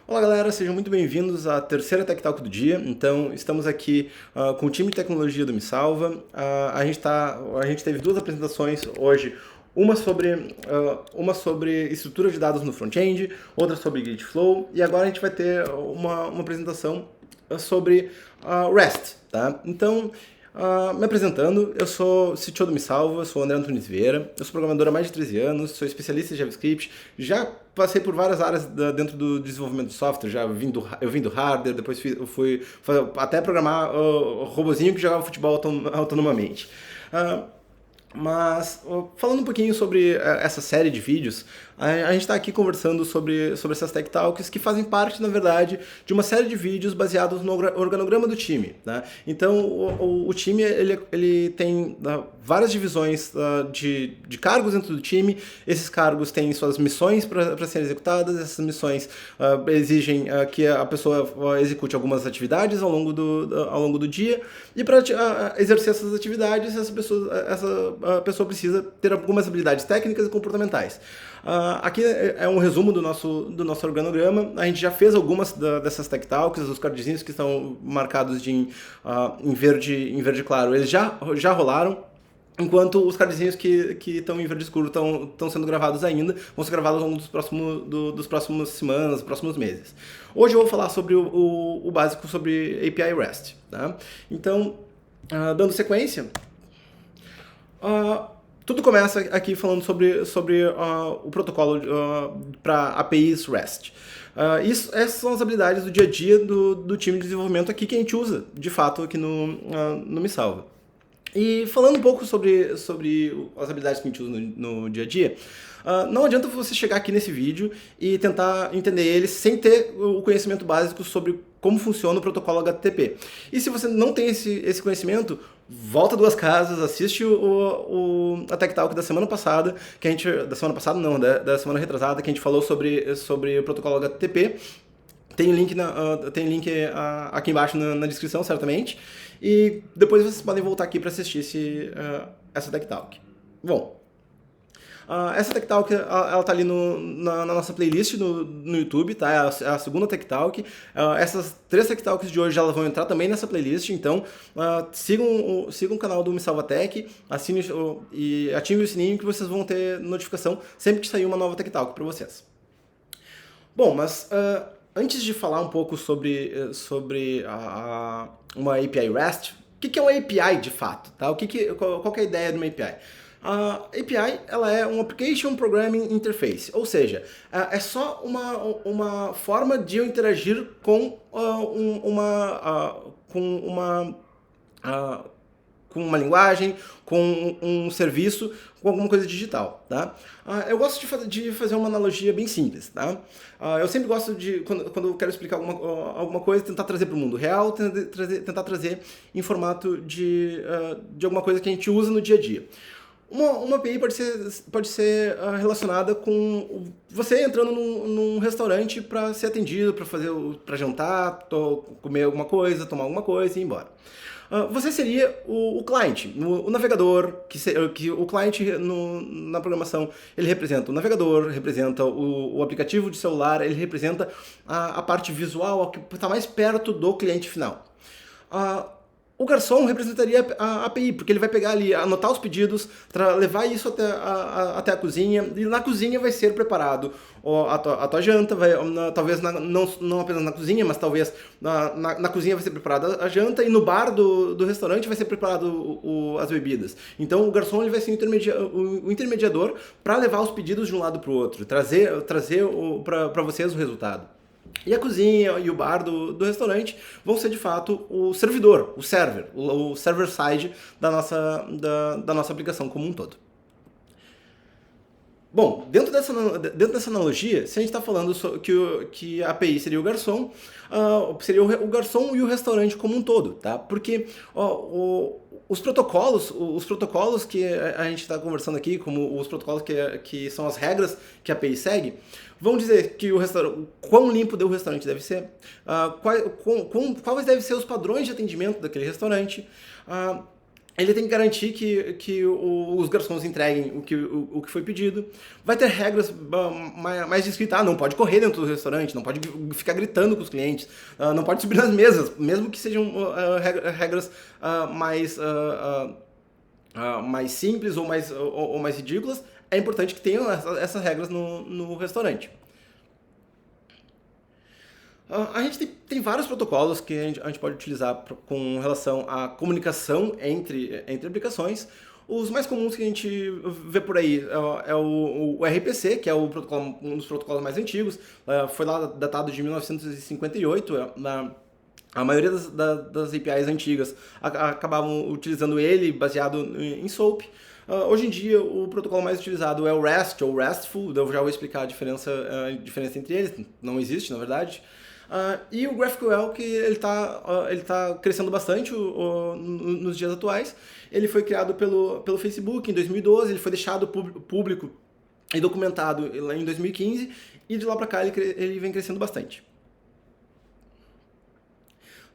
Olá galera, sejam muito bem-vindos à terceira Tech Talk do dia. Então, estamos aqui com o time de tecnologia do Me Salva. A gente teve duas apresentações hoje, uma sobre estrutura de dados no front-end, outra sobre Git Flow, e agora a gente vai ter uma apresentação sobre REST, tá? Então, me apresentando, eu sou CTO do Me Salva, sou o André Antunes Vieira, eu sou programador há mais de 13 anos, sou especialista em JavaScript, já passei por várias áreas dentro do desenvolvimento de software, eu vim do hardware, depois fui até programar robozinho que jogava futebol autonomamente. Mas, falando um pouquinho sobre essa série de vídeos, a gente está aqui conversando sobre essas Tech Talks que fazem parte, na verdade, de uma série de vídeos baseados no organograma do time. Né? Então, o time ele tem várias divisões de cargos dentro do time. Esses cargos têm suas missões para serem executadas. Essas missões exigem que a pessoa execute algumas atividades ao longo do dia. E para exercer essas atividades, essa pessoa precisa ter algumas habilidades técnicas e comportamentais. Aqui é um resumo do nosso organograma. A gente já fez algumas dessas Tech Talks, os cardzinhos que estão marcados em verde claro, eles já rolaram. Enquanto os cardzinhos que estão em verde escuro estão sendo gravados ainda, vão ser gravados ao longo dos próximos semanas, próximos meses. Hoje eu vou falar sobre o básico sobre API REST. Tá? Então, dando sequência, tudo começa aqui falando sobre o protocolo para APIs REST. Essas são as habilidades do dia a dia do time de desenvolvimento aqui que a gente usa, de fato, aqui no Me Salva. E falando um pouco sobre as habilidades que a gente usa no dia a dia, não adianta você chegar aqui nesse vídeo e tentar entender ele sem ter o conhecimento básico sobre como funciona o protocolo HTTP. E se você não tem esse conhecimento, volta duas casas, assiste a Tech Talk da semana passada, da semana retrasada, que a gente falou sobre o protocolo HTTP. Tem link aqui embaixo na descrição, certamente. E depois vocês podem voltar aqui para assistir essa Tech Talk. Bom, essa Tech Talk ela tá ali na nossa playlist no YouTube, tá? É a segunda Tech Talk. Essas três Tech Talks de hoje elas vão entrar também nessa playlist, então sigam o canal do Me Salva Tech, assine e ative o sininho que vocês vão ter notificação sempre que sair uma nova Tech Talk para vocês. Bom, mas antes de falar um pouco sobre uma API REST, o que é uma API de fato? Tá? Qual que é a ideia de uma API? A API ela é um Application Programming Interface, ou seja, é só uma forma de eu interagir com uma linguagem, com um serviço, com alguma coisa digital, tá? Eu gosto de fazer uma analogia bem simples, tá? Eu sempre gosto de, quando eu quero explicar alguma coisa, tentar trazer para o mundo real, tentar trazer em formato de alguma coisa que a gente usa no dia a dia. Uma API pode ser relacionada com você entrando num restaurante para ser atendido, para jantar, comer alguma coisa, tomar alguma coisa e ir embora. Você seria o cliente, o navegador, que o cliente na programação, ele representa o navegador, representa o aplicativo de celular, ele representa a parte visual, que está mais perto do cliente final. O garçom representaria a API, porque ele vai pegar ali, anotar os pedidos, levar isso até a cozinha, e na cozinha vai ser preparado a tua janta, talvez não apenas na cozinha, mas talvez na cozinha vai ser preparada a janta, e no bar do restaurante vai ser preparado as bebidas. Então o garçom ele vai ser o intermediador para levar os pedidos de um lado para o outro, trazer para vocês o resultado. E a cozinha e o bar do restaurante vão ser, de fato, o servidor, o server-side da nossa aplicação como um todo. Bom, dentro dessa analogia, se a gente está falando que a API seria o garçom, seria o garçom e o restaurante como um todo, tá? Porque os protocolos que a gente está conversando aqui, como os protocolos que são as regras que a API segue, vão dizer que quão limpo o restaurante deve ser, quais devem ser os padrões de atendimento daquele restaurante, ele tem que garantir que os garçons entreguem o que foi pedido. Vai ter regras mais escritas. Não pode correr dentro do restaurante, não pode ficar gritando com os clientes, não pode subir nas mesas, mesmo que sejam regras mais simples ou mais ridículas. É importante que tenham essas regras no restaurante. A gente tem vários protocolos que a gente pode utilizar com relação à comunicação entre aplicações. Os mais comuns que a gente vê por aí é o RPC, que é um dos protocolos mais antigos. Foi lá datado de 1958. A maioria das APIs antigas acabavam utilizando ele baseado em SOAP. Hoje em dia, o protocolo mais utilizado é o REST ou RESTful. Eu já vou explicar a diferença entre eles. Não existe, na verdade. E o GraphQL, que ele tá crescendo bastante nos dias atuais. Ele foi criado pelo Facebook em 2012, ele foi deixado público e documentado em 2015, e de lá para cá ele vem crescendo bastante.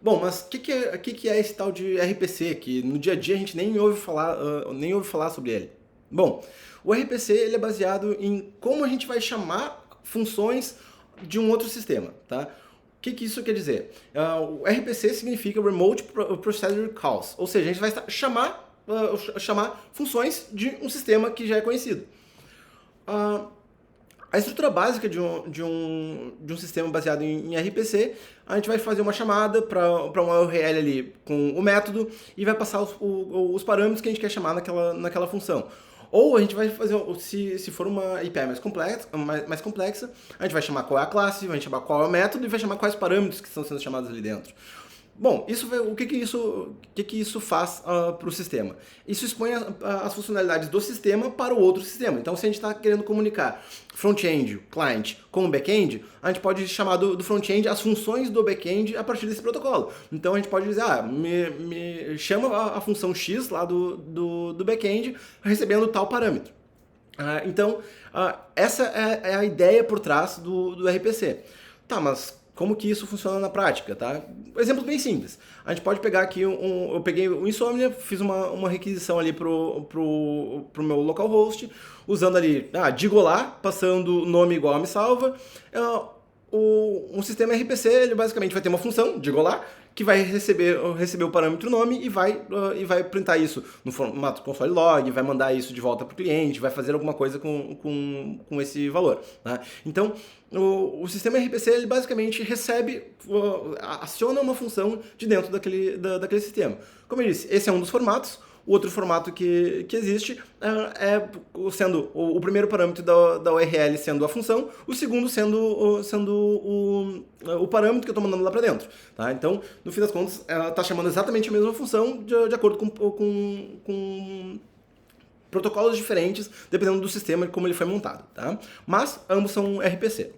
Bom, mas o que é esse tal de RPC, que no dia a dia a gente nem ouve falar sobre ele? Bom, o RPC ele é baseado em como a gente vai chamar funções de um outro sistema, tá? O que isso quer dizer? O RPC significa Remote Procedure Calls, ou seja, a gente vai chamar funções de um sistema que já é conhecido. A estrutura básica de um sistema baseado em RPC, a gente vai fazer uma chamada para uma URL ali com o método e vai passar os parâmetros que a gente quer chamar naquela função. Ou a gente vai fazer, se for uma API mais complexa, a gente vai chamar qual é a classe, vai chamar qual é o método e vai chamar quais parâmetros que estão sendo chamados ali dentro. Bom, o que isso faz para o sistema? Isso expõe as funcionalidades do sistema para o outro sistema. Então, se a gente está querendo comunicar front-end, client, com o back-end, a gente pode chamar do front-end as funções do back-end a partir desse protocolo. Então, a gente pode dizer, me chama a função X lá do back-end recebendo tal parâmetro. Então, essa é a ideia por trás do RPC. Tá, mas como que isso funciona na prática, tá? Exemplo bem simples. A gente pode pegar aqui eu peguei o Insomnia, fiz uma requisição ali pro meu localhost, usando ali, Digolá, passando nome igual a me salva. Um sistema RPC, ele basicamente vai ter uma função, Digolá, que vai receber o parâmetro nome e vai printar isso no formato console log, vai mandar isso de volta para o cliente, vai fazer alguma coisa com esse valor. Tá? Então, o sistema RPC ele basicamente aciona uma função de dentro daquele sistema. Como eu disse, esse é um dos formatos. O outro formato que existe sendo o primeiro parâmetro da URL sendo a função, o segundo sendo o parâmetro que eu estou mandando lá para dentro. Tá? Então, no fim das contas, ela está chamando exatamente a mesma função de acordo com protocolos diferentes, dependendo do sistema e como ele foi montado. Tá? Mas ambos são RPC.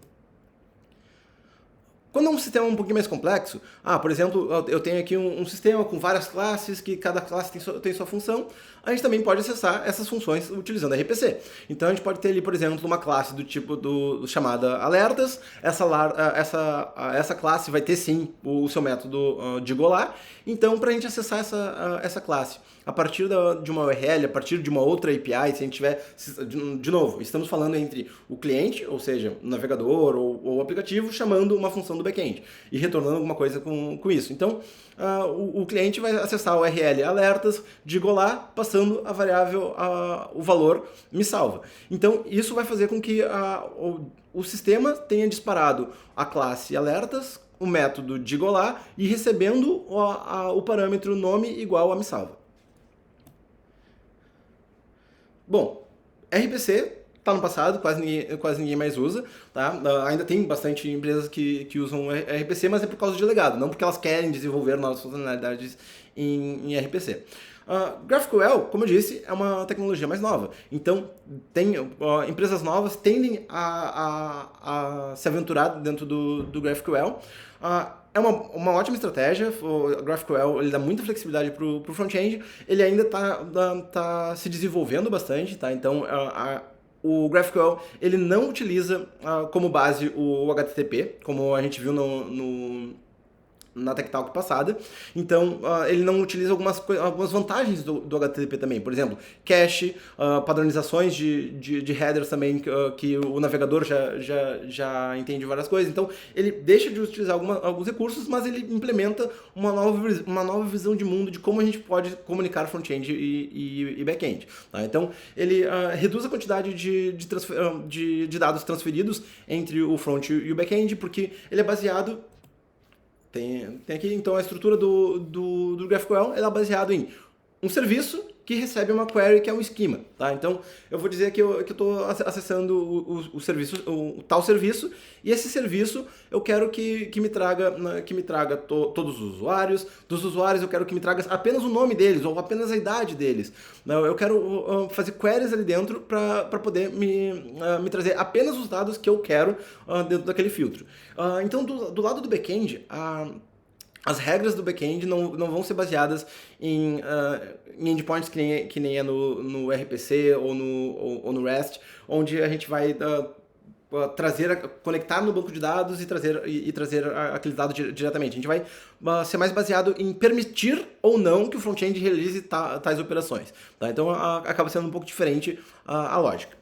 Quando é um sistema um pouquinho mais complexo, por exemplo, eu tenho aqui um sistema com várias classes, que cada classe tem sua função, a gente também pode acessar essas funções utilizando RPC. Então a gente pode ter ali, por exemplo, uma classe do tipo chamada alertas, essa classe vai ter sim o seu método de Golar. Então, para a gente acessar essa classe a partir de uma URL, a partir de uma outra API, se a gente tiver, de novo, estamos falando entre o cliente, ou seja, o navegador ou o aplicativo, chamando uma função do back-end e retornando alguma coisa com isso. Então, o cliente vai acessar a URL alertas, digo lá, passando a variável, o valor me salva. Então, isso vai fazer com que o sistema tenha disparado a classe alertas, o método digo lá e recebendo o parâmetro nome igual a me salva. Bom, RPC está no passado, quase ninguém mais usa, tá? Ainda tem bastante empresas que usam RPC, mas é por causa de legado, não porque elas querem desenvolver novas funcionalidades em RPC. GraphQL, como eu disse, é uma tecnologia mais nova. Então, empresas novas tendem a se aventurar dentro do GraphQL. É uma ótima estratégia. O GraphQL ele dá muita flexibilidade para o front-end. Ele ainda está se desenvolvendo bastante, tá? Então, o GraphQL ele não utiliza como base o HTTP, como a gente viu na Tech Talk passada, então ele não utiliza algumas vantagens do HTTP também, por exemplo, cache, padronizações de headers também, que o navegador já entende várias coisas, então ele deixa de utilizar alguns recursos, mas ele implementa uma nova visão de mundo de como a gente pode comunicar front-end e back-end. Tá? Então ele reduz a quantidade de dados transferidos entre o front e o back-end, porque ele é baseado. Tem aqui, então, a estrutura do GraphQL ela é baseada em um serviço que recebe uma query que é um esquema, tá? Então, eu vou dizer que eu estou acessando o serviço, o tal serviço, e esse serviço eu quero que me traga todos os usuários. Dos usuários eu quero que me traga apenas o nome deles, ou apenas a idade deles. Eu quero fazer queries ali dentro para poder me trazer apenas os dados que eu quero dentro daquele filtro. Então, do lado do back-end, as regras do back-end não vão ser baseadas em endpoints que nem é no RPC ou no REST, onde a gente vai conectar no banco de dados e trazer aqueles dados diretamente. A gente vai ser mais baseado em permitir ou não que o front-end realize tais operações. Tá? Então acaba sendo um pouco diferente a lógica.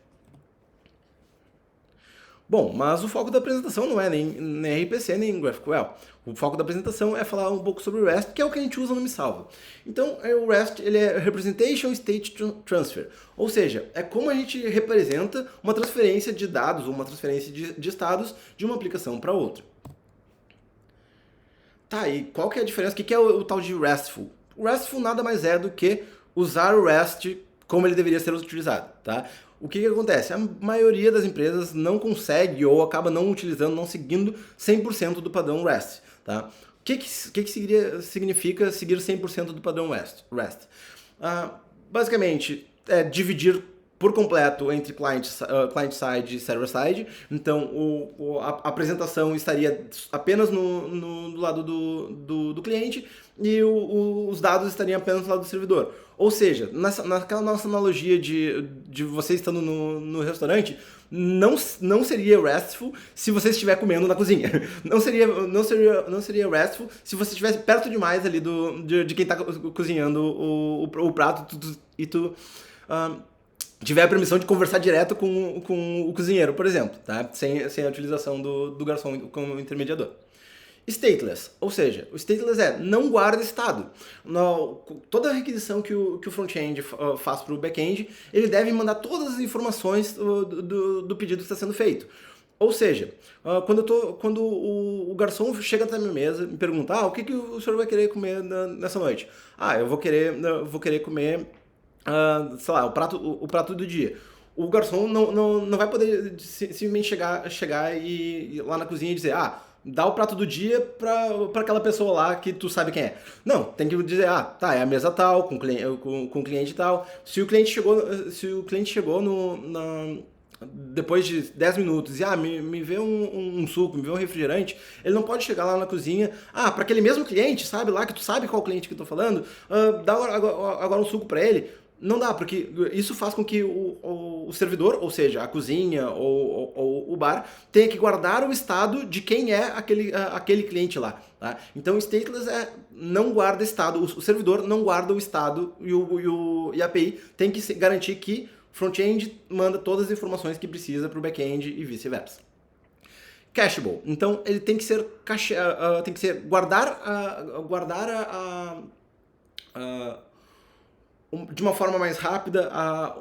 Bom, mas o foco da apresentação não é nem RPC, nem GraphQL. O foco da apresentação é falar um pouco sobre o REST, que é o que a gente usa no Me Salva. Então, o REST ele é Representation State Transfer, ou seja, é como a gente representa uma transferência de dados ou uma transferência de estados de uma aplicação para outra. Tá, e qual que é a diferença? O que é o tal de RESTful? O RESTful nada mais é do que usar o REST como ele deveria ser utilizado, tá? O que acontece? A maioria das empresas não consegue ou acaba não utilizando, não seguindo 100% do padrão REST. Tá? O que significa seguir 100% do padrão REST? Basicamente, é dividir por completo entre client-side e server-side. Então, a apresentação estaria apenas no lado do cliente e os dados estariam apenas no lado do servidor. Ou seja, naquela nossa analogia de você estando no restaurante, não seria RESTful se você estiver comendo na cozinha. Não seria RESTful se você estivesse perto demais ali de quem está cozinhando o prato e tu tiver a permissão de conversar direto com o cozinheiro, por exemplo, tá? Sem a utilização do garçom como intermediador. Stateless, ou seja, o stateless não guarda estado. Toda a requisição que o front-end faz para o back-end, ele deve mandar todas as informações do pedido que está sendo feito. Ou seja, quando o garçom chega até a minha mesa e me pergunta, o que o senhor vai querer comer nessa noite? Eu vou querer comer, sei lá, o prato do dia. O garçom não vai poder simplesmente chegar e lá na cozinha e dizer, dá o prato do dia pra aquela pessoa lá que tu sabe quem é. Não, tem que dizer, é a mesa tal, com o cliente tal. Se o cliente chegou depois de 10 minutos e me vê um suco, me vê um refrigerante, ele não pode chegar lá na cozinha, para aquele mesmo cliente, sabe lá, que tu sabe qual cliente que eu tô falando, dá agora um suco pra ele. Não dá, porque isso faz com que o servidor, ou seja, a cozinha ou o bar, tenha que guardar o estado de quem é aquele cliente lá. Tá? Então, o stateless não guarda estado, o servidor não guarda o estado e a API tem que garantir que o front-end manda todas as informações que precisa para o back-end e vice-versa. Cacheable. Então, ele tem que ser guardar de uma forma mais rápida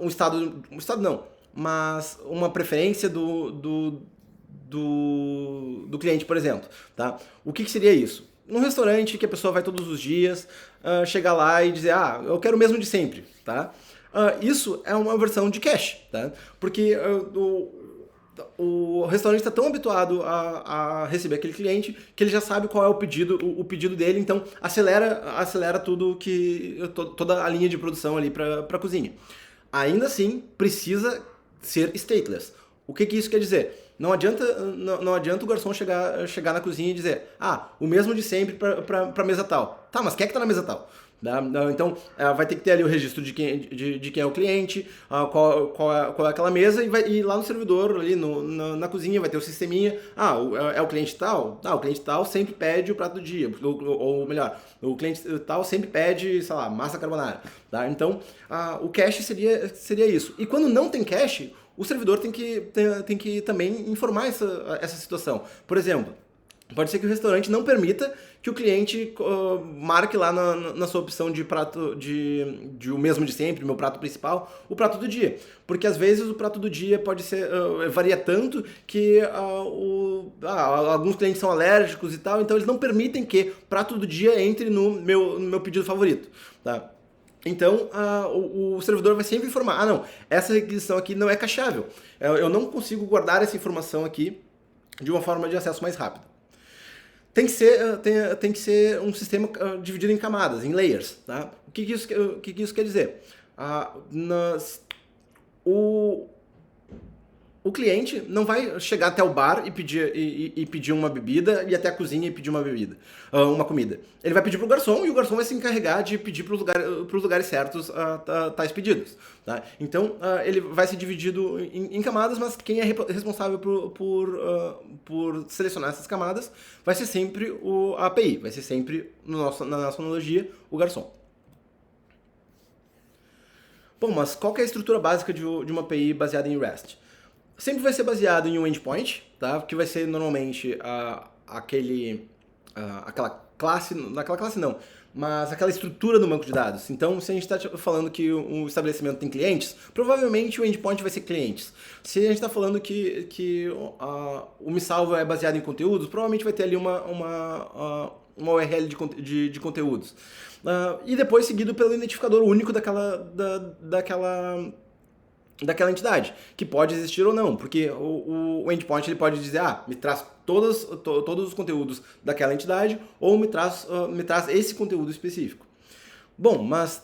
um estado não, mas uma preferência do cliente, por exemplo. Tá? O que seria isso? Num restaurante que a pessoa vai todos os dias, chegar lá e dizer, eu quero o mesmo de sempre. Tá? Isso é uma versão de cache, tá? Porque o restaurante está tão habituado a receber aquele cliente que ele já sabe qual é o pedido dele, então acelera toda a linha de produção ali para a cozinha. Ainda assim, precisa ser stateless. O que isso quer dizer? Não adianta o garçom chegar na cozinha e dizer, o mesmo de sempre para mesa tal. Tá, mas quem é que tá na mesa tal? Tá? Então, vai ter que ter ali o registro de quem é o cliente, qual é aquela mesa, e lá no servidor, ali na cozinha, vai ter o sisteminha. É o cliente tal? O cliente tal sempre pede o prato do dia, ou melhor, o cliente tal sempre pede, sei lá, massa carbonara. Tá? Então, o cache seria isso. E quando não tem cache, o servidor tem que também informar essa situação. Por exemplo, pode ser que o restaurante não permita que o cliente marque lá na sua opção de prato de o mesmo de sempre, meu prato principal, o prato do dia. Porque às vezes o prato do dia pode ser varia tanto que alguns clientes são alérgicos e tal, então eles não permitem que prato do dia entre no meu pedido favorito, tá? Então, o servidor vai sempre informar, não, essa requisição aqui não é cacheável. Eu não consigo guardar essa informação aqui de uma forma de acesso mais rápida. Tem que ser um sistema dividido em camadas, em layers. Tá? O que isso quer dizer? O cliente não vai chegar até o bar e pedir uma bebida, e até a cozinha e pedir uma comida. Ele vai pedir para o garçom, e o garçom vai se encarregar de pedir para os lugares certos tais pedidos. Tá? Então, ele vai ser dividido em camadas, mas quem é responsável por selecionar essas camadas vai ser sempre a API, vai ser sempre, na nossa analogia, o garçom. Bom, mas qual que é a estrutura básica de uma API baseada em REST? Sempre vai ser baseado em um endpoint, tá? Que vai ser normalmente aquela classe não, mas aquela estrutura do banco de dados. Então, se a gente está falando que o estabelecimento tem clientes, provavelmente o endpoint vai ser clientes. Se a gente está falando que o MeSalva é baseado em conteúdos, provavelmente vai ter ali uma URL de conteúdos. E depois seguido pelo identificador único daquela entidade, que pode existir ou não, porque o endpoint ele pode dizer, me traz todos os conteúdos daquela entidade, ou me traz esse conteúdo específico. Bom, mas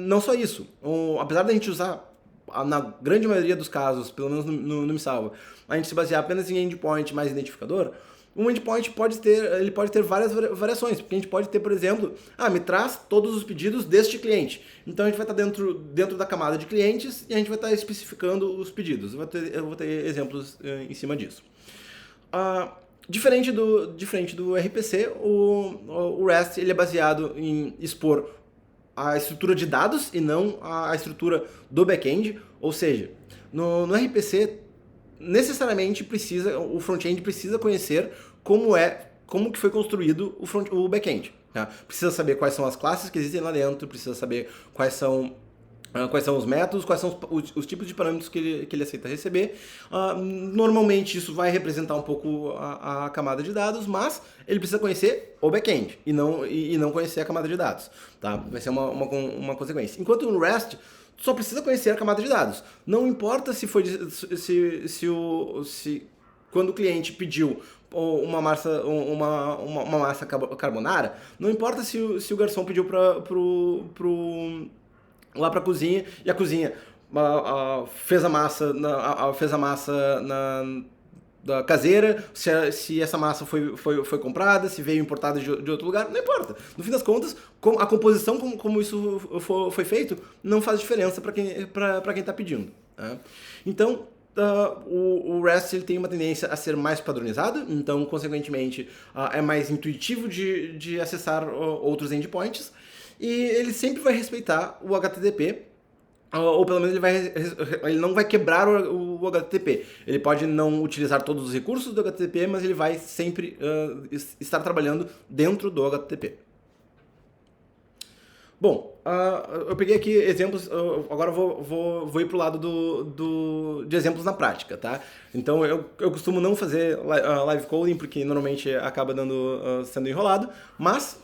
não só isso. Apesar da gente usar, na grande maioria dos casos, pelo menos no MeSalva, a gente se basear apenas em endpoint mais identificador, um endpoint pode ter várias variações, porque a gente pode ter, por exemplo, me traz todos os pedidos deste cliente. Então a gente vai estar dentro da camada de clientes e a gente vai estar especificando os pedidos. Eu vou ter exemplos em cima disso. Diferente do RPC, o REST ele é baseado em expor a estrutura de dados e não a estrutura do back-end, ou seja, no RPC necessariamente o front-end precisa conhecer como que foi construído o back-end. Tá? Precisa saber quais são as classes que existem lá dentro, precisa saber quais são os métodos, quais são os tipos de parâmetros que ele aceita receber. Normalmente isso vai representar um pouco a camada de dados, mas ele precisa conhecer o back-end e não conhecer a camada de dados. Tá? Vai ser uma consequência. Enquanto no REST, tu só precisa conhecer a camada de dados. Não importa se quando o cliente pediu uma massa carbonara, não importa se o garçom pediu lá para a cozinha e a cozinha fez a massa da caseira, se essa massa foi comprada, se veio importada de outro lugar, não importa. No fim das contas, a composição como isso foi feito não faz diferença para quem está pedindo. Tá? Então, o REST ele tem uma tendência a ser mais padronizado, então, consequentemente, é mais intuitivo de acessar outros endpoints, e ele sempre vai respeitar o HTTP, ou pelo menos ele não vai quebrar o HTTP. Ele pode não utilizar todos os recursos do HTTP, mas ele vai sempre estar trabalhando dentro do HTTP. Bom, eu peguei aqui exemplos, agora vou ir para o lado de exemplos na prática, tá? Então eu costumo não fazer live coding, porque normalmente acaba sendo enrolado, mas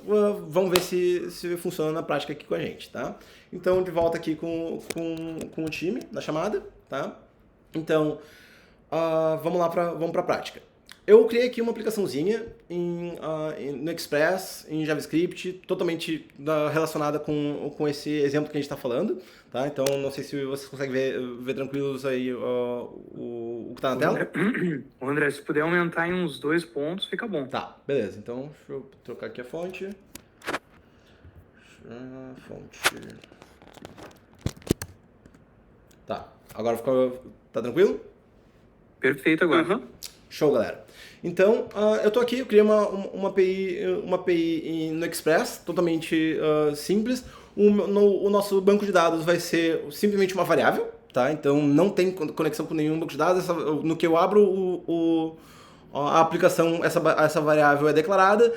vamos ver se funciona na prática aqui com a gente, tá? Então, de volta aqui com o time na chamada, tá? Então, vamos para a prática. Eu criei aqui uma aplicaçãozinha no Express, em JavaScript, totalmente relacionada com esse exemplo que a gente está falando, tá? Então, não sei se vocês conseguem ver tranquilos aí o que está na tela. André, se puder aumentar em uns 2 pontos, fica bom. Tá, beleza. Então, deixa eu trocar aqui a fonte. fonte. Tá, agora ficou, tá tranquilo? Perfeito agora. Show, galera. Então, eu tô aqui, eu criei uma API no Express, totalmente simples. O nosso banco de dados vai ser simplesmente uma variável, tá? Então, não tem conexão com nenhum banco de dados. No que eu abro a aplicação, essa variável é declarada.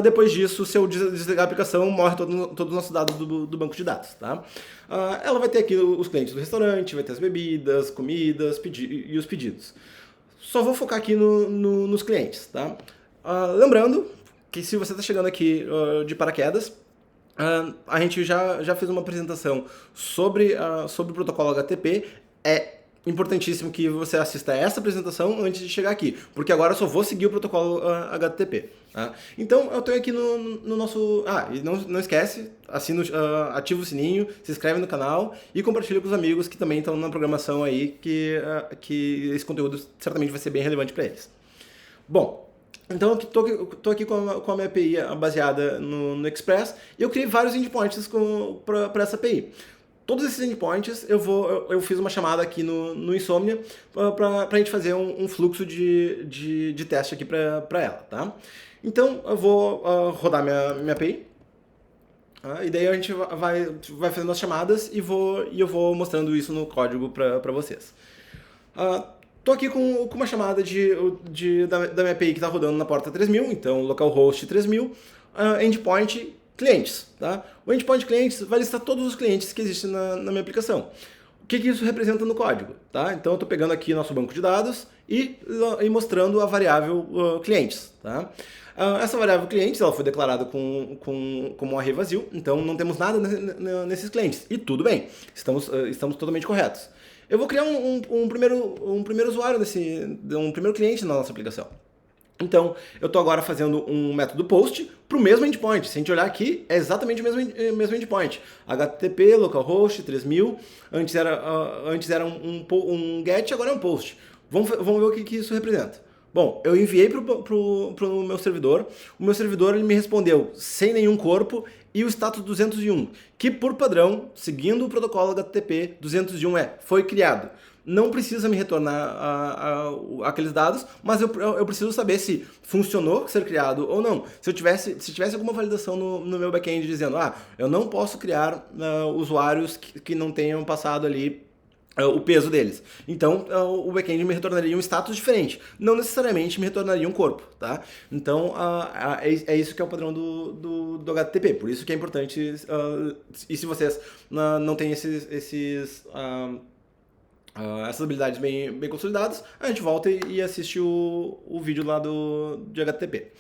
Depois disso, se eu desligar a aplicação, morre todos os nossos dados do banco de dados, tá? Ela vai ter aqui os clientes do restaurante, vai ter as bebidas, comidas e os pedidos. Só vou focar aqui nos clientes, tá? Lembrando que se você está chegando aqui de paraquedas, a gente já fez uma apresentação sobre o protocolo HTTP. É importantíssimo que você assista a essa apresentação antes de chegar aqui, porque agora eu só vou seguir o protocolo HTTP. Tá? Então eu estou aqui no nosso... e não esquece, ativa o sininho, se inscreve no canal e compartilha com os amigos que também estão na programação aí, que esse conteúdo certamente vai ser bem relevante para eles. Bom, então eu estou aqui com a minha API baseada no Express e eu criei vários endpoints para essa API. Todos esses endpoints eu fiz uma chamada aqui no Insomnia para a gente fazer um fluxo de teste aqui para ela, tá? Então eu vou rodar minha API, e daí a gente vai fazendo as chamadas e eu vou mostrando isso no código para vocês. Tô aqui com uma chamada da minha API que está rodando na porta 3000, então localhost 3000, endpoint clientes, tá? O endpoint clientes vai listar todos os clientes que existem na minha aplicação. O que isso representa no código, tá? Então eu estou pegando aqui nosso banco de dados e mostrando a variável clientes, tá? Essa variável clientes ela foi declarada como um array vazio, então não temos nada nesses clientes. E tudo bem, estamos totalmente corretos. Eu vou criar um primeiro usuário um primeiro cliente na nossa aplicação. Então, eu estou agora fazendo um método post para o mesmo endpoint. Se a gente olhar aqui, é exatamente o mesmo endpoint. HTTP, localhost, 3000. Antes era um get, agora é um post. Vamos ver o que isso representa. Bom, eu enviei para o meu servidor. O meu servidor ele me respondeu sem nenhum corpo e o status 201, que por padrão, seguindo o protocolo HTTP, 201 foi criado. Não precisa me retornar aqueles dados, mas eu preciso saber se funcionou ser criado ou não. Se tivesse alguma validação no meu back-end dizendo, eu não posso criar usuários que não tenham passado ali o peso deles. Então, o back-end me retornaria um status diferente. Não necessariamente me retornaria um corpo, tá? Então, é isso que é o padrão do HTTP. Por isso que é importante, e se vocês não têm essas habilidades bem consolidadas, a gente volta e assiste o vídeo lá de HTTP.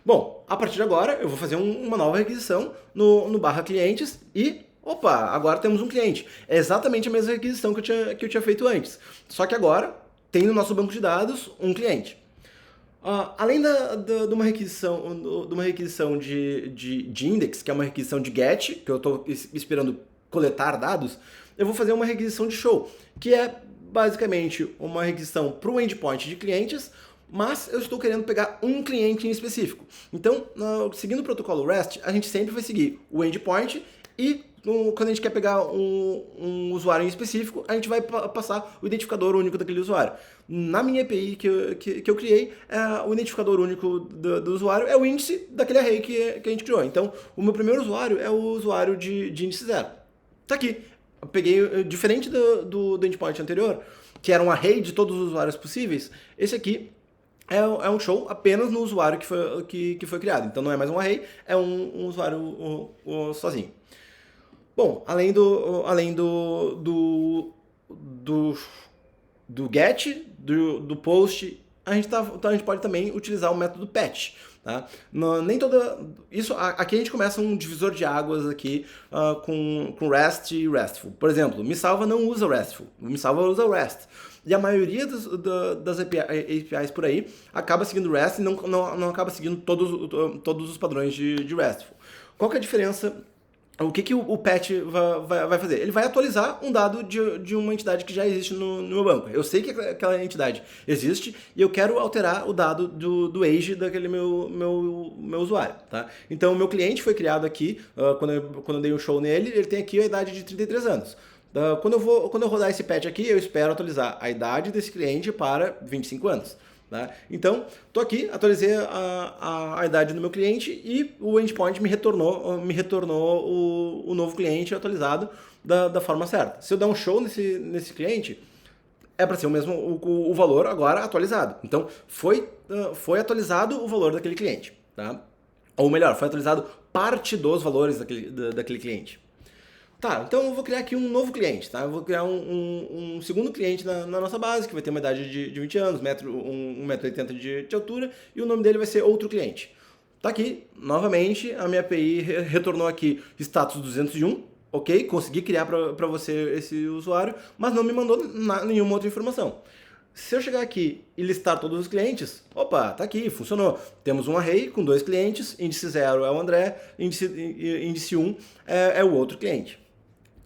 Bom, a partir de agora eu vou fazer uma nova requisição no barra clientes e, agora temos um cliente. É exatamente a mesma requisição que eu tinha feito antes, só que agora tem no nosso banco de dados um cliente. Além de uma requisição de index, que é uma requisição de get, que eu estou esperando coletar dados, eu vou fazer uma requisição de show, que é basicamente uma requisição para o endpoint de clientes, mas eu estou querendo pegar um cliente em específico. Então, seguindo o protocolo REST, a gente sempre vai seguir o endpoint e quando a gente quer pegar um usuário em específico, a gente vai passar o identificador único daquele usuário. Na minha API que eu criei, o identificador único do usuário é o índice daquele array que a gente criou. Então, o meu primeiro usuário é o usuário de índice 0. Tá aqui. Eu peguei, diferente do endpoint anterior, que era um array de todos os usuários possíveis, esse aqui é um show apenas no usuário que foi criado. Então não é mais um array, é um usuário sozinho. Bom, além do get, do post, a gente pode também utilizar o método patch. Tá? Aqui a gente começa um divisor de águas aqui com REST e RESTful. Por exemplo, MiSalva não usa RESTful, o MiSalva usa REST. E a maioria das APIs por aí acaba seguindo REST e não acaba seguindo todos os padrões de RESTful. Qual que é a diferença o que o patch vai fazer? Ele vai atualizar um dado de uma entidade que já existe no meu banco. Eu sei que aquela entidade existe e eu quero alterar o dado do age daquele meu usuário, tá? Então, o meu cliente foi criado aqui, quando eu dei um show nele, ele tem aqui a idade de 33 anos. Quando eu rodar esse patch aqui, eu espero atualizar a idade desse cliente para 25 anos. Tá? Então, estou aqui, atualizei a idade do meu cliente e o endpoint me retornou o novo cliente atualizado da forma certa. Se eu der um show nesse cliente, é para ser o mesmo o valor agora atualizado. Então, foi atualizado o valor daquele cliente. Tá? Ou melhor, foi atualizado parte dos valores daquele cliente. Tá, então eu vou criar aqui um novo cliente, tá? Eu vou criar um segundo cliente na nossa base, que vai ter uma idade de 20 anos, 1,80 m de altura, e o nome dele vai ser outro cliente. Tá aqui, novamente, a minha API retornou aqui status 201, ok? Consegui criar para você esse usuário, mas não me mandou nenhuma outra informação. Se eu chegar aqui e listar todos os clientes, opa, tá aqui, funcionou. Temos um array com 2 clientes, índice 0 é o André, índice 1 é o outro cliente.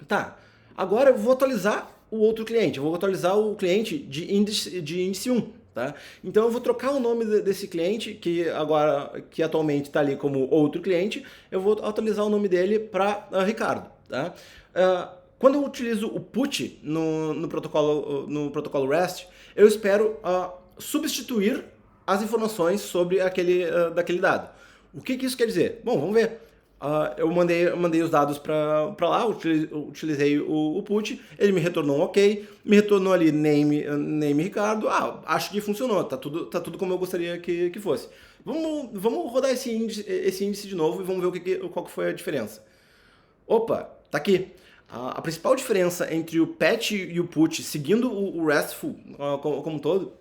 Tá, agora eu vou atualizar o outro cliente, eu vou atualizar o cliente de índice 1, tá? Então eu vou trocar o nome desse cliente, que atualmente está ali como outro cliente, eu vou atualizar o nome dele para Ricardo, tá? Quando eu utilizo o put no protocolo REST, eu espero substituir as informações sobre daquele dado. O que isso quer dizer? Bom, vamos ver. Eu mandei os dados para lá, utilizei o put, ele me retornou um ok, me retornou ali name Ricardo, acho que funcionou, tá tudo como eu gostaria que fosse. Vamos rodar esse índice de novo e vamos ver qual que foi a diferença. Opa, tá aqui. A principal diferença entre o patch e o put, seguindo o RESTful como um todo,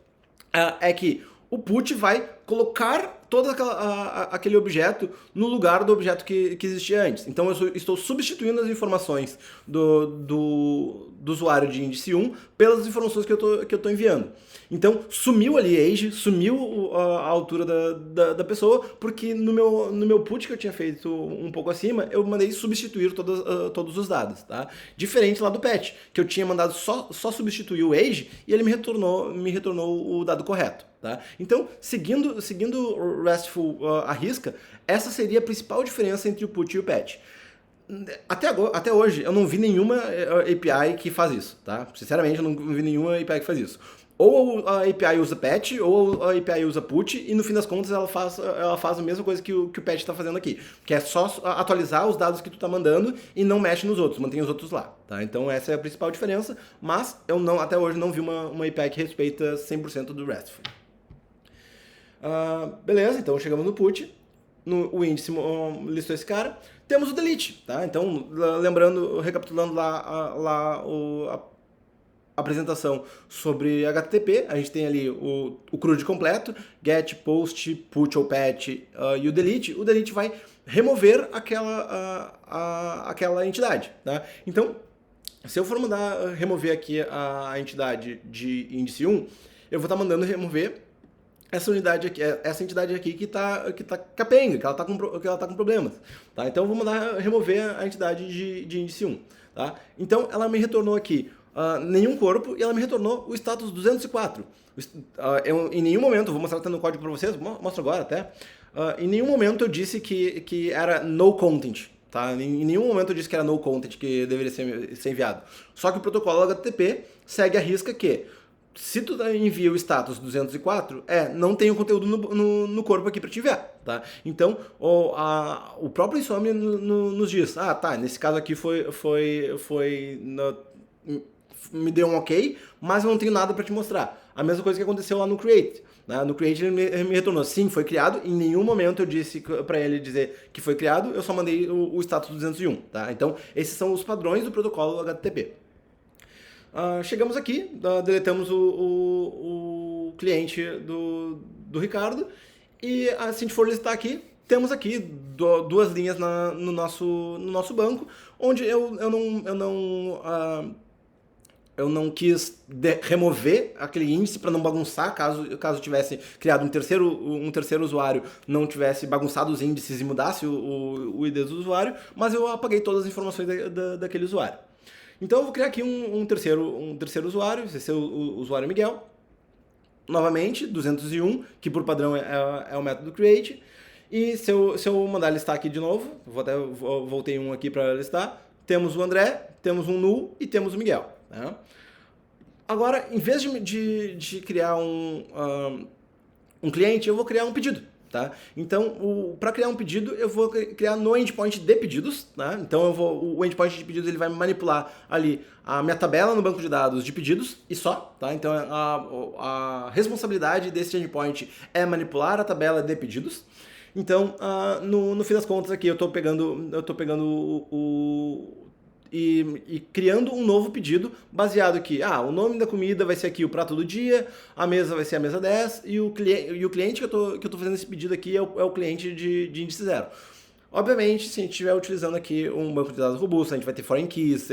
é que o put vai colocar todo aquele objeto no lugar do objeto que existia antes. Então eu estou substituindo as informações do usuário de índice 1 pelas informações que eu estou enviando. Então sumiu ali age, sumiu a altura da pessoa, porque no meu put que eu tinha feito um pouco acima, eu mandei substituir todos os dados. Tá? Diferente lá do patch, que eu tinha mandado só substituir o age e ele me retornou o dado correto. Tá? Então, seguindo o RESTful à risca, essa seria a principal diferença entre o put e o patch. Até hoje, eu não vi nenhuma API que faz isso. Tá? Sinceramente, eu não vi nenhuma API que faz isso. Ou a API usa patch, ou a API usa put, e no fim das contas ela faz a mesma coisa que o patch está fazendo aqui. Que é só atualizar os dados que tu está mandando e não mexe nos outros, mantém os outros lá. Tá? Então essa é a principal diferença, mas eu até hoje não vi uma API que respeita 100% do RESTful. Beleza, então chegamos no put, o índice listou esse cara, temos o delete, tá? Então, recapitulando lá a apresentação sobre HTTP, a gente tem ali o CRUD completo, get, post, put ou patch e o delete vai remover aquela entidade, tá? Então, se eu for mandar remover aqui a entidade de índice 1, eu vou estar mandando remover essa entidade aqui que tá capenga, que ela tá com problemas, tá? Então eu vou mandar remover a entidade de índice 1, tá? Então ela me retornou aqui nenhum corpo e ela me retornou o status 204. Em nenhum momento, vou mostrar até no código para vocês, mostro agora até, em nenhum momento eu disse que era no content, tá? Em nenhum momento eu disse que era no content que deveria ser enviado. Só que o protocolo HTTP segue a risca que se tu envia o status 204, não tem o conteúdo no corpo aqui para te enviar, tá? Então, o próprio Insomnia nos diz, tá, nesse caso aqui me deu um ok, mas eu não tenho nada para te mostrar. A mesma coisa que aconteceu lá no Create. Né? No Create ele me retornou, sim, foi criado, em nenhum momento eu disse para ele dizer que foi criado, eu só mandei o status 201, tá? Então, esses são os padrões do protocolo HTTP. Chegamos aqui, deletamos o cliente do Ricardo e se a gente for listar aqui, temos aqui duas linhas no nosso banco, onde eu não eu não quis remover aquele índice para não bagunçar, caso tivesse criado um terceiro usuário, não tivesse bagunçado os índices e mudasse o ID do usuário, mas eu apaguei todas as informações daquele usuário. Então eu vou criar aqui um terceiro usuário, esse é o usuário Miguel. Novamente, 201, que por padrão é o método create. E se eu mandar listar aqui de novo, voltei um aqui para listar, temos o André, temos um null e temos o Miguel. Né? Agora, em vez de criar um cliente, eu vou criar um pedido. Tá? Então, para criar um pedido, eu vou criar no endpoint de pedidos. Tá? Então, o endpoint de pedidos ele vai manipular ali a minha tabela no banco de dados de pedidos e só. Tá? Então, a responsabilidade desse endpoint é manipular a tabela de pedidos. Então, no fim das contas aqui, eu estou pegando e criando um novo pedido baseado que o nome da comida vai ser aqui o prato do dia, a mesa vai ser a mesa 10 e o cliente que eu estou fazendo esse pedido aqui é o cliente de índice 0. Obviamente, se a gente estiver utilizando aqui um banco de dados robusto, a gente vai ter foreign keys,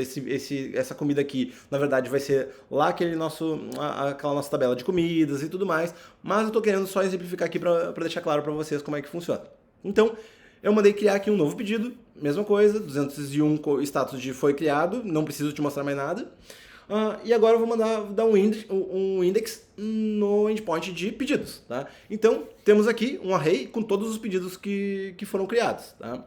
essa comida aqui, na verdade, vai ser lá aquela nossa tabela de comidas e tudo mais, mas eu estou querendo só exemplificar aqui para deixar claro para vocês como é que funciona. Então, eu mandei criar aqui um novo pedido, mesma coisa, 201 status de foi criado, não preciso te mostrar mais nada. E agora eu vou mandar dar um index no endpoint de pedidos. Tá? Então, temos aqui um array com todos os pedidos que foram criados. Tá?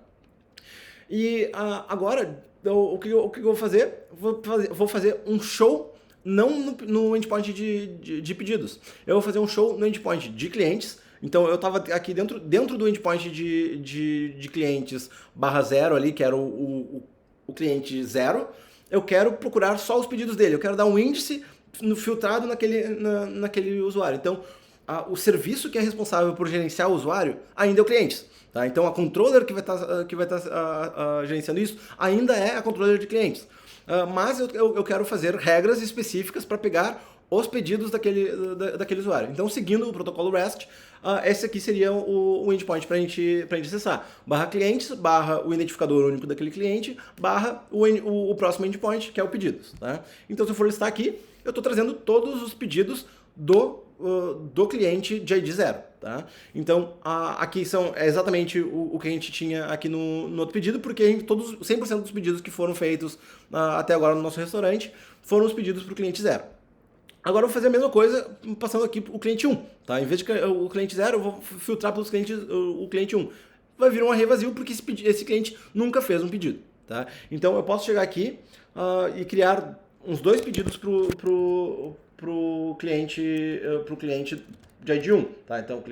E agora, o que eu vou fazer? Vou fazer um show não no endpoint de pedidos. Eu vou fazer um show no endpoint de clientes. Então, eu estava aqui dentro do endpoint de clientes /0 ali, que era o cliente 0. Eu quero procurar só os pedidos dele. Eu quero dar um índice filtrado naquele usuário. Então, o serviço que é responsável por gerenciar o usuário ainda é o cliente. Tá? Então, a controller que vai estar gerenciando isso ainda é a controller de clientes. Mas eu quero fazer regras específicas para pegar os pedidos daquele usuário. Então, seguindo o protocolo REST, esse aqui seria o endpoint para a gente acessar. /clientes, o identificador único daquele cliente, o próximo endpoint, que é o pedidos. Tá? Então, se eu for listar aqui, eu estou trazendo todos os pedidos do cliente de ID 0. Tá? Então, aqui é exatamente o que a gente tinha aqui no outro pedido, porque 100% dos pedidos que foram feitos até agora no nosso restaurante foram os pedidos para o cliente 0. Agora eu vou fazer a mesma coisa passando aqui o cliente 1. Tá? Em vez de o cliente 0, eu vou filtrar pelos o cliente 1. Vai vir um array vazio porque esse cliente nunca fez um pedido. Tá? Então eu posso chegar aqui e criar uns 2 pedidos pro cliente de ID 1. Tá? Então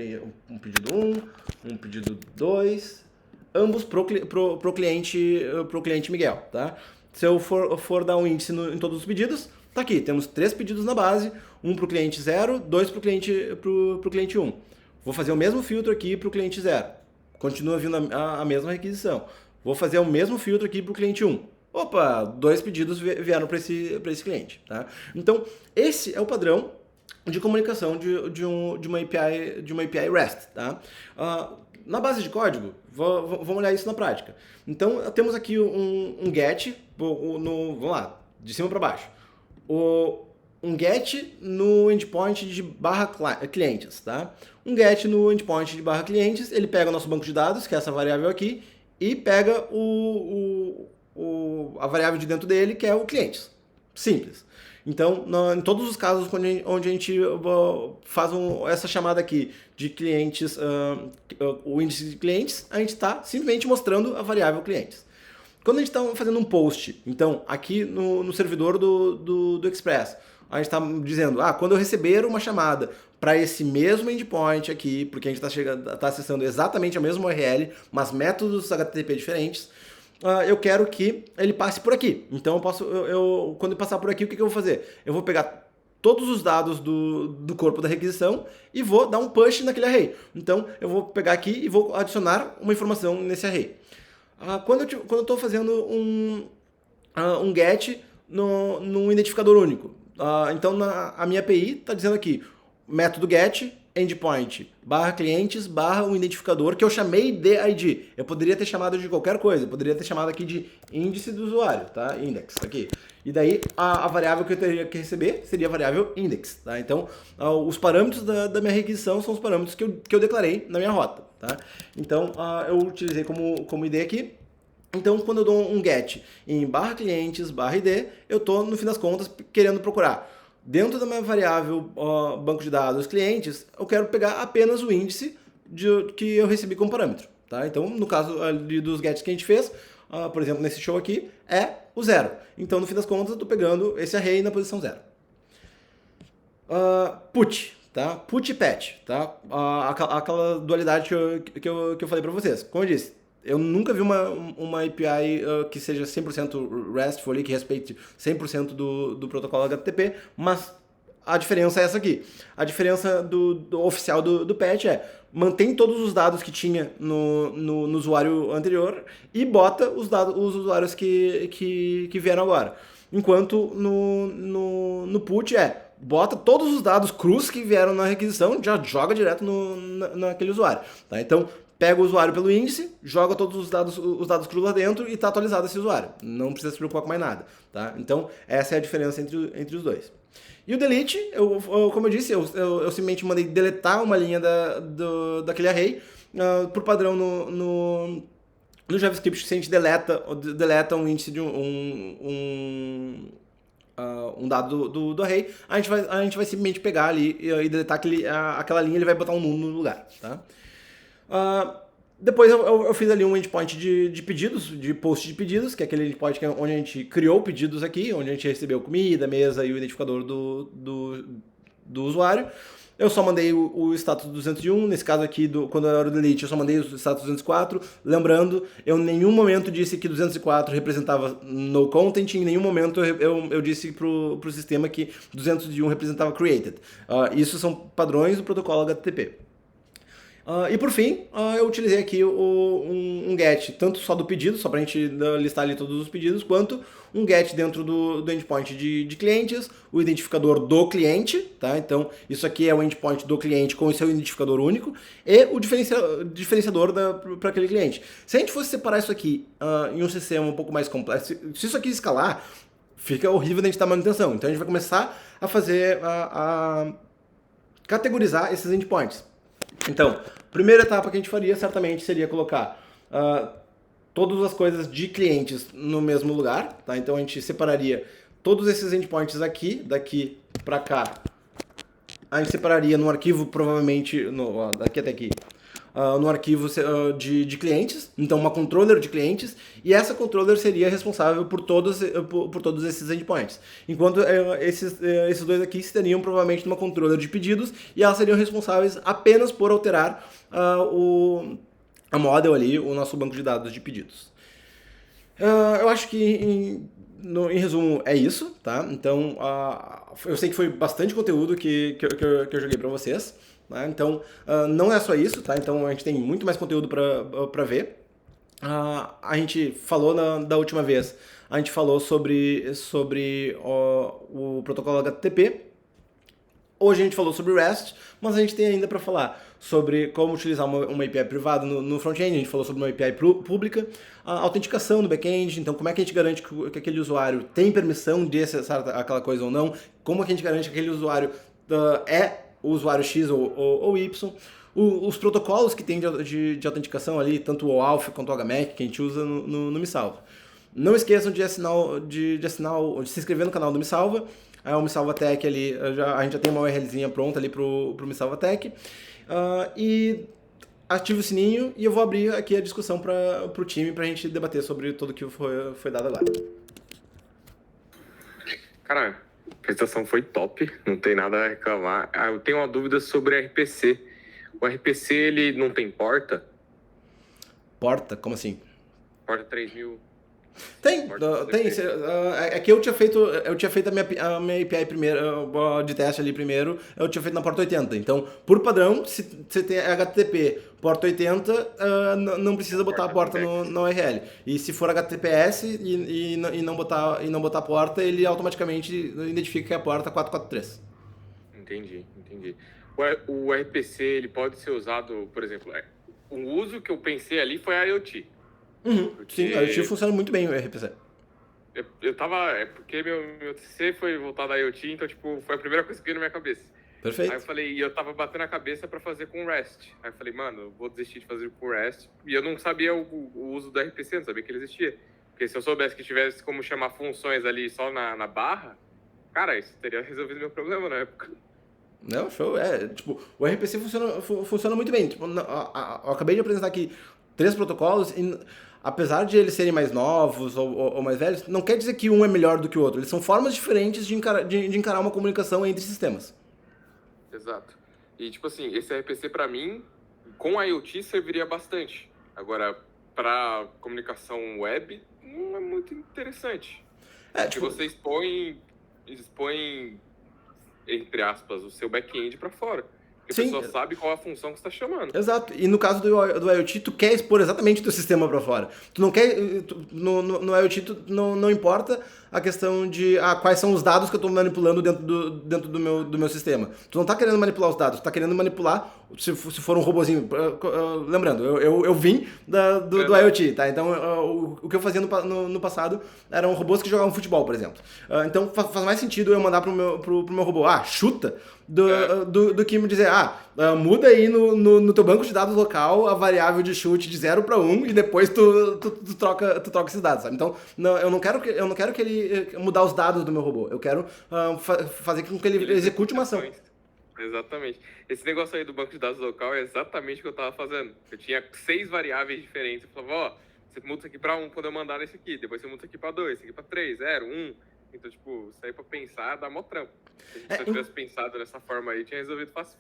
um pedido 1, um pedido 2, ambos pro cliente Miguel. Tá? Se eu for dar um índice em todos os pedidos, tá aqui, temos 3 pedidos na base, um para o cliente 0, 2 para o cliente 1. Vou fazer o mesmo filtro aqui para o cliente 0. Continua vindo a mesma requisição. Vou fazer o mesmo filtro aqui para o cliente 1. Opa, 2 pedidos vieram para esse cliente. Tá? Então, esse é o padrão de comunicação de uma API REST. Tá? Na base de código, vamos olhar isso na prática. Então, temos aqui um GET, vamos lá, de cima para baixo. Um GET no endpoint de /clientes, tá? Um GET no endpoint de /clientes, ele pega o nosso banco de dados, que é essa variável aqui, e pega a variável de dentro dele, que é o clientes. Simples. Então, em todos os casos onde a gente faz essa chamada aqui de clientes, o índice de clientes, a gente está simplesmente mostrando a variável clientes. Quando a gente está fazendo um post, então, aqui no servidor do Express, a gente está dizendo, quando eu receber uma chamada para esse mesmo endpoint aqui, porque a gente está acessando exatamente a mesma URL, mas métodos HTTP diferentes, eu quero que ele passe por aqui. Então, quando eu passar por aqui, o que eu vou fazer? Eu vou pegar todos os dados do corpo da requisição e vou dar um push naquele array. Então, eu vou pegar aqui e vou adicionar uma informação nesse array. Quando eu estou fazendo um GET num identificador único, então a minha API está dizendo aqui, método GET endpoint barra clientes barra um identificador que eu chamei de ID. Eu poderia ter chamado de qualquer coisa, eu poderia ter chamado aqui de índice do usuário, tá? Index, aqui. E daí a variável que eu teria que receber seria a variável index, tá? Então, os parâmetros da minha requisição são os parâmetros que eu declarei na minha rota, tá? Então, eu utilizei como ID aqui. Então, quando eu dou um get em barra clientes, barra ID, eu estou, no fim das contas, querendo procurar. Dentro da minha variável banco de dados clientes, eu quero pegar apenas o índice que eu recebi como parâmetro. Tá? Então, no caso ali dos gets que a gente fez, por exemplo, nesse show aqui, é o 0. Então, no fim das contas, eu estou pegando esse array na posição 0. Put. Tá? Put e patch. Tá? Aquela dualidade que eu falei para vocês. Como eu disse, eu nunca vi uma API que seja 100% RESTful, ali, que respeite 100% do protocolo HTTP, mas a diferença é essa aqui. A diferença do oficial do patch é mantém todos os dados que tinha no usuário anterior e bota os usuários que vieram agora. Enquanto no put bota todos os dados crus que vieram na requisição, já joga direto naquele usuário. Tá? Então, pega o usuário pelo índice, joga todos os dados crus lá dentro e está atualizado esse usuário. Não precisa se preocupar com mais nada. Tá? Então, essa é a diferença entre os dois. E o delete, como eu disse, eu simplesmente mandei deletar uma linha daquele array. Por padrão, no JavaScript, se a gente deleta um índice de um dado do array, a gente vai simplesmente pegar ali e deletar aquela linha, ele vai botar um null no lugar. Tá? Depois eu fiz ali um endpoint de pedidos, de post de pedidos, que é aquele endpoint onde a gente criou pedidos aqui, onde a gente recebeu comida, mesa e o identificador do usuário. Eu só mandei o status 201, nesse caso aqui, quando era o delete, eu só mandei o status 204. Lembrando, eu em nenhum momento disse que 204 representava no content, em nenhum momento eu disse pro sistema que 201 representava created. Isso são padrões do protocolo HTTP. E por fim, eu utilizei aqui um get, tanto só do pedido, só para a gente listar ali todos os pedidos, quanto um get dentro do endpoint de clientes, o identificador do cliente, tá? Então, isso aqui é o endpoint do cliente com o seu identificador único, e o diferenciador para aquele cliente. Se a gente fosse separar isso aqui em um sistema um pouco mais complexo, se isso aqui escalar, fica horrível de a gente dar manutenção. Então, a gente vai começar a fazer, a categorizar esses endpoints. Então, primeira etapa que a gente faria certamente seria colocar todas as coisas de clientes no mesmo lugar, tá? Então a gente separaria todos esses endpoints aqui, daqui para cá. A gente separaria no arquivo, provavelmente, daqui até aqui, no arquivo de clientes, então uma controller de clientes, e essa controller seria responsável por todos esses endpoints. Enquanto esses dois aqui estariam provavelmente numa controller de pedidos, e elas seriam responsáveis apenas por alterar a model ali, o nosso banco de dados de pedidos. Eu acho que, em resumo, é isso, tá? Então, eu sei que foi bastante conteúdo que eu joguei para vocês. Né? Então, não é só isso, tá? Então a gente tem muito mais conteúdo para ver. A gente falou da última vez, a gente falou sobre o protocolo HTTP. Hoje a gente falou sobre REST, mas a gente tem ainda para falar sobre como utilizar uma API privada no front-end, a gente falou sobre uma API pública, a autenticação no back-end, então como é que a gente garante que aquele usuário tem permissão de acessar aquela coisa ou não, como é que a gente garante que aquele usuário é o usuário X ou Y, os protocolos que tem de autenticação ali, tanto o OAuth quanto o HMAC, que a gente usa no MeSalva. Não esqueçam de se inscrever no canal do MeSalva, o MeSalva Tech ali, a gente já tem uma URLzinha pronta ali pro MeSalva Tech, e ative o sininho e eu vou abrir aqui a discussão pro time pra gente debater sobre tudo que foi dado agora. Cara, a apresentação foi top, não tem nada a reclamar. Eu tenho uma dúvida sobre RPC. O RPC, ele não tem porta? Porta? Como assim? Porta 3000. Tem. É que eu tinha feito a minha API primeiro, de teste ali primeiro, eu tinha feito na porta 80. Então, por padrão, se você tem HTTP porta 80, não precisa botar a porta na URL. E se for HTTPS e não botar a porta, ele automaticamente identifica que é a porta 443. Entendi. O RPC, ele pode ser usado, por exemplo, o uso que eu pensei ali foi a IoT. Sim, a IoT funciona muito bem o RPC. Eu tava... É porque meu TCC foi voltado à IoT, então, tipo, foi a primeira coisa que veio na minha cabeça. Perfeito. Aí eu falei, e eu tava batendo a cabeça pra fazer com REST. Aí eu falei, mano, eu vou desistir de fazer com REST. E eu não sabia o uso do RPC, não sabia que ele existia. Porque se eu soubesse que tivesse como chamar funções ali só na barra, cara, isso teria resolvido meu problema na época. Não, show. Tipo, o RPC funciona muito bem. Tipo, eu acabei de apresentar aqui 3 protocolos e, apesar de eles serem mais novos ou mais velhos, não quer dizer que um é melhor do que o outro. Eles são formas diferentes de encarar uma comunicação entre sistemas. Exato. E, tipo assim, esse RPC pra mim, com a IoT, serviria bastante. Agora, pra comunicação web, não é muito interessante. Porque você expõe, entre aspas, o seu back-end pra fora. Porque a pessoa sabe qual é a função que você está chamando. Exato. E no caso do IoT, tu quer expor exatamente o teu sistema para fora. Tu não quer... No IoT, não importa a questão de quais são os dados que eu estou manipulando dentro do meu sistema. Tu não está querendo manipular os dados, tu está querendo manipular, se for um robozinho. Lembrando, eu vim do IoT, tá? Então, o que eu fazia no passado eram robôs que jogavam futebol, por exemplo. Então, faz mais sentido eu mandar pro meu robô, chuta, do que me dizer, muda aí no teu banco de dados local a variável de chute de 0 para 1 e depois tu troca esses dados, sabe? Então, eu não quero que ele mudar os dados do meu robô. Eu quero fazer com que ele execute uma ação. Exatamente. Esse negócio aí do banco de dados local é exatamente o que eu tava fazendo. Eu tinha 6 variáveis diferentes. Eu falava, você muda isso aqui para 1 quando eu mandar nesse aqui. Depois você muda isso aqui para 2, isso aqui para 3, 0, 1. Então, tipo, isso aí pra pensar dá mó trampo. Se eu tivesse pensado dessa forma aí, tinha resolvido fácil.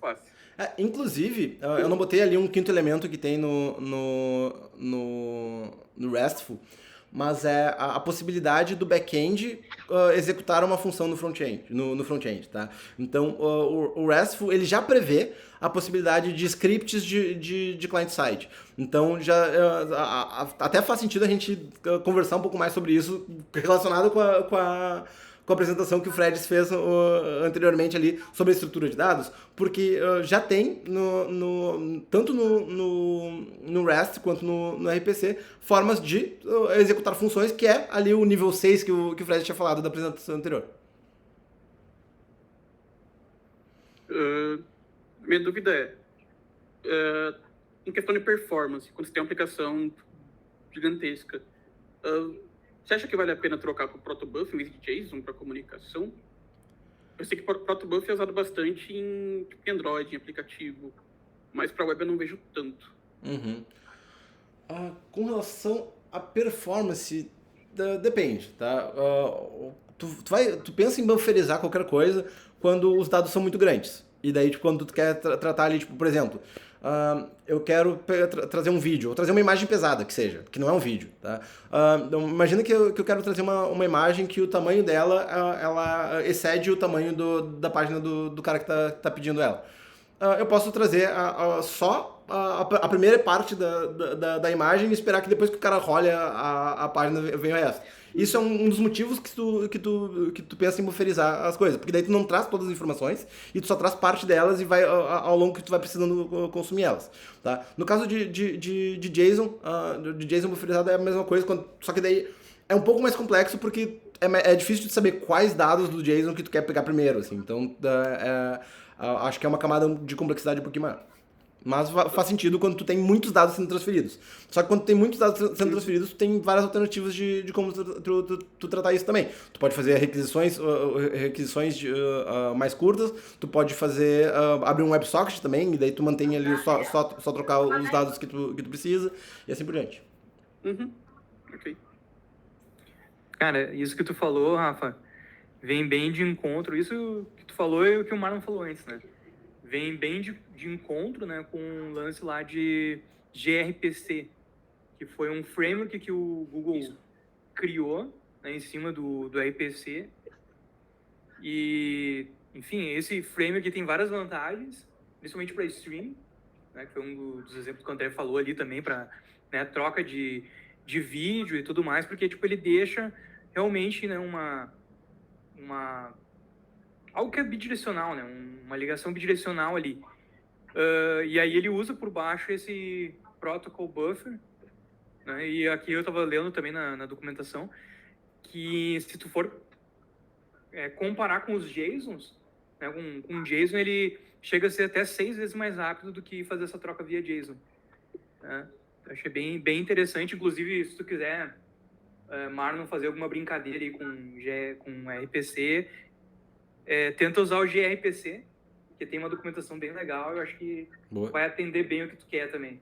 Inclusive, eu não botei ali um quinto elemento que tem no RESTful, mas é a possibilidade do back-end executar uma função no front-end, tá? Então, o RESTful, ele já prevê a possibilidade de scripts de client-side. Então, até faz sentido a gente conversar um pouco mais sobre isso, relacionado com a apresentação que o Fred fez anteriormente ali sobre a estrutura de dados, porque já tem tanto no REST quanto no RPC formas de executar funções, que é ali o nível 6 que o Fred tinha falado da apresentação anterior. Minha dúvida em questão de performance, quando você tem uma aplicação gigantesca, você acha que vale a pena trocar para o protobuf em vez de JSON para comunicação? Eu sei que o protobuf é usado bastante em Android, em aplicativo, mas para web eu não vejo tanto. Com relação à performance, depende, tá? Tu pensa em bufferizar qualquer coisa quando os dados são muito grandes. E daí, quando tu quer tratar ali, por exemplo, eu quero trazer um vídeo, ou trazer uma imagem pesada, que seja, que não é um vídeo, tá? Então, imagina que eu quero trazer uma imagem que o tamanho dela, ela excede o tamanho da página do cara que tá pedindo ela. Eu posso trazer só a primeira parte da imagem e esperar que depois que o cara role a página venha o resto. Isso é um dos motivos que tu pensa em bufferizar as coisas, porque daí tu não traz todas as informações e tu só traz parte delas e vai ao longo que tu vai precisando consumir elas, tá? No caso de JSON bufferizado é a mesma coisa, só que daí é um pouco mais complexo porque é difícil de saber quais dados do JSON que tu quer pegar primeiro, assim. Então, acho que é uma camada de complexidade um pouquinho maior. Mas faz sentido quando tu tem muitos dados sendo transferidos. Só que quando tu tem muitos dados sendo transferidos, tu tem várias alternativas de como tu tratar isso também. Tu pode fazer requisições mais curtas, tu pode fazer abrir um WebSocket também, e daí tu mantém ali só trocar os dados que tu precisa, e assim por diante. Ok. Cara, isso que tu falou, Rafa, vem bem de encontro. Isso que tu falou é o que o Marlon falou antes, né? Vem bem de encontro, né, com um lance lá de gRPC, que foi um framework que o Google criou, né, em cima do RPC. E, enfim, esse framework tem várias vantagens, principalmente para streaming, né, que foi um dos exemplos que o André falou ali também, para, né, troca de vídeo e tudo mais, porque tipo, ele deixa realmente, né, uma algo que é bidirecional, né? Uma ligação bidirecional ali. E aí ele usa por baixo esse protocol buffer, né? E aqui eu estava lendo também na documentação que se tu for comparar com os JSONs, né? Com o JSON ele chega a ser até 6 vezes mais rápido do que fazer essa troca via JSON, né? Eu achei bem interessante. Inclusive, se tu quiser, Marlon, fazer alguma brincadeira aí com RPC, tenta usar o gRPC, que tem uma documentação bem legal. Eu acho que Boa. vai atender bem o que tu quer também.